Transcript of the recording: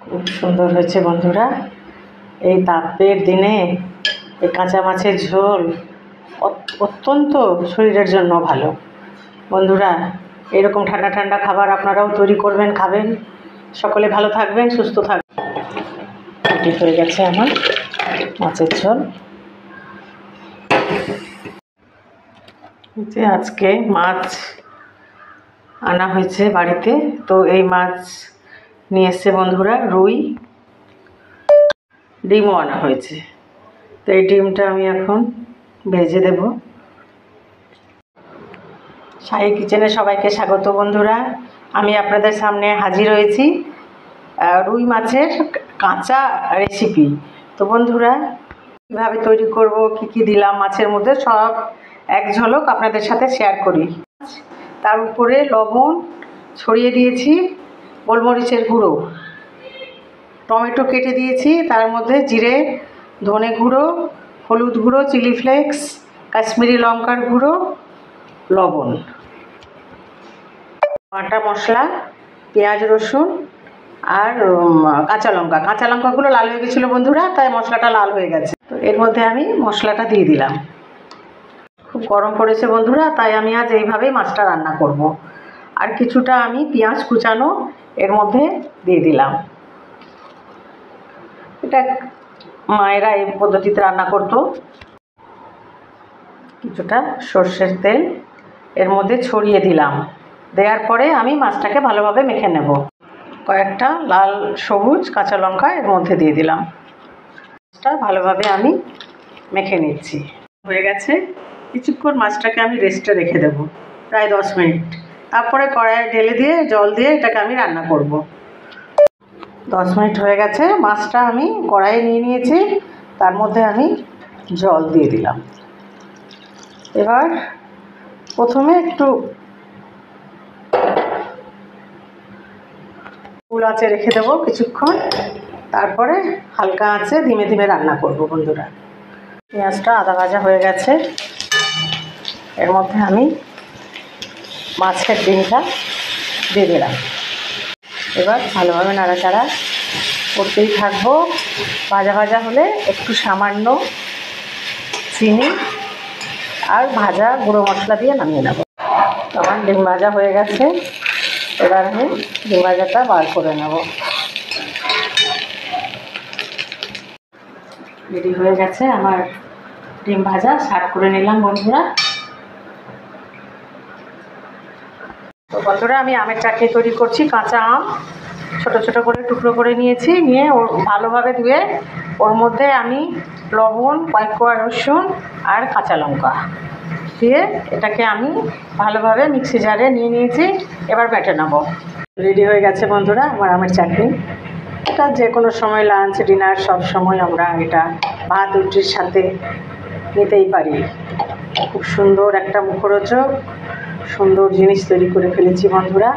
খুব সুন্দর হয়েছে বন্ধুরা। এই তাপের দিনে এই কাঁচা মাছের ঝোল অত্যন্ত শরীরের জন্য ভালো। বন্ধুরা, এরকম ঠান্ডা ঠান্ডা খাবার আপনারাও তৈরি করবেন, খাবেন। সকলে ভালো থাকবেন, সুস্থ থাকবেন। রেডি হয়ে গেছে আমার মাছের ঝোল। আজকে মাছ আনা হয়েছে বাড়িতে, তো এই মাছ নিয়ে এসছে বন্ধুরা রুই, ডিমও আনা হয়েছে। তো এই ডিমটা আমি এখন ভেজে দেব। শাহী কিচেনে সবাইকে স্বাগত বন্ধুরা। আমি আপনাদের সামনে হাজির হয়েছি রুই মাছের কাঁচা রেসিপি। তো বন্ধুরা, কীভাবে তৈরি করব, কি কি দিলাম মাছের মধ্যে, সব এক ঝলক আপনাদের সাথে শেয়ার করি। তার উপরে লবণ ছড়িয়ে দিয়েছি, গোলমরিচের গুঁড়ো, টমেটো কেটে দিয়েছি, তার মধ্যে জিরে, ধনে গুঁড়ো, হলুদ গুঁড়ো, চিলি ফ্লেক্স, কাশ্মীরি লঙ্কার গুঁড়ো, লবণ, বাটা মশলা, পেঁয়াজ রসুন আর কাঁচা লঙ্কা। কাঁচা লঙ্কাগুলো লাল হয়ে গেছিলো বন্ধুরা, তাই মশলাটা লাল হয়ে গেছে। তো এর মধ্যে আমি মশলাটা দিয়ে দিলাম। খুব গরম পড়েছে বন্ধুরা, তাই আমি আজ এইভাবেই মাছটা রান্না করব। আর কিছুটা আমি পেঁয়াজ কুচানো এর মধ্যে দিয়ে দিলাম। এটা মায়েরা এই পদ্ধতিতে রান্না করতো। কিছুটা সর্ষের তেল এর মধ্যে ছড়িয়ে দিলাম। দেওয়ার পরে আমি মাছটাকে ভালোভাবে মেখে নেব। কয়েকটা লাল সবুজ কাঁচা লঙ্কা এর মধ্যে দিয়ে দিলাম। মাছটা ভালোভাবে আমি মেখে নিচ্ছি। হয়ে গেছে। কিছুক্ষণ মাছটাকে আমি রেস্টে রেখে দেব, প্রায় 10 মিনিট। তারপরে কড়াইয়ে ঢেলে দিয়ে জল দিয়ে এটাকে আমি রান্না করব। 10 মিনিট হয়ে গেছে। মাছটা আমি কড়াইয়ে নিয়ে নিয়েছি, তার মধ্যে আমি জল দিয়ে দিলাম। এবার প্রথমে একটু ফুল আঁচে রেখে দেবো কিছুক্ষণ, তারপরে হালকা আঁচে ধীমে ধীমে রান্না করব বন্ধুরা। পেঁয়াজটা আধা ভাজা হয়ে গেছে, এর মধ্যে আমি মাছের ডিমটা দিয়ে দিলাম। এবার ভালোভাবে নাড়াচাড়া করতেই থাকবো। ভাজা ভাজা হলে একটু সামান্য চিনি আর ভাজা গুঁড়ো মশলা দিয়ে নামিয়ে নেব। আমার ডিম ভাজা হয়ে গেছে, এবার আমি ডিম ভাজাটা বার করে নেব। রেডি হয়ে গেছে আমার ডিম ভাজা, সার্ভ করে নিলাম বন্ধুরা। তো বন্ধুরা, আমি আমের চাটনি তৈরি করছি। কাঁচা আম ছোট ছোট করে টুকরো করে নিয়েছি, নিয়ে ভালোভাবে ধুয়ে ওর মধ্যে আমি লবণ, কয়েক কোয়া রসুন আর কাঁচা লঙ্কা দিয়ে এটাকে আমি ভালোভাবে মিক্সি জারে নিয়ে নিয়েছি। এবার বেটে নেব। রেডি হয়ে গেছে বন্ধুরা আমার আমের চাটনি। এটা যে কোনো সময় লাঞ্চ, ডিনার সব সময় আমরা এটা ভাত রুটির সাথে নিতেই পারি। খুব সুন্দর একটা মুখরোচক সুন্দর জিনিস তৈরি করে ফেলেছি বন্ধুরা।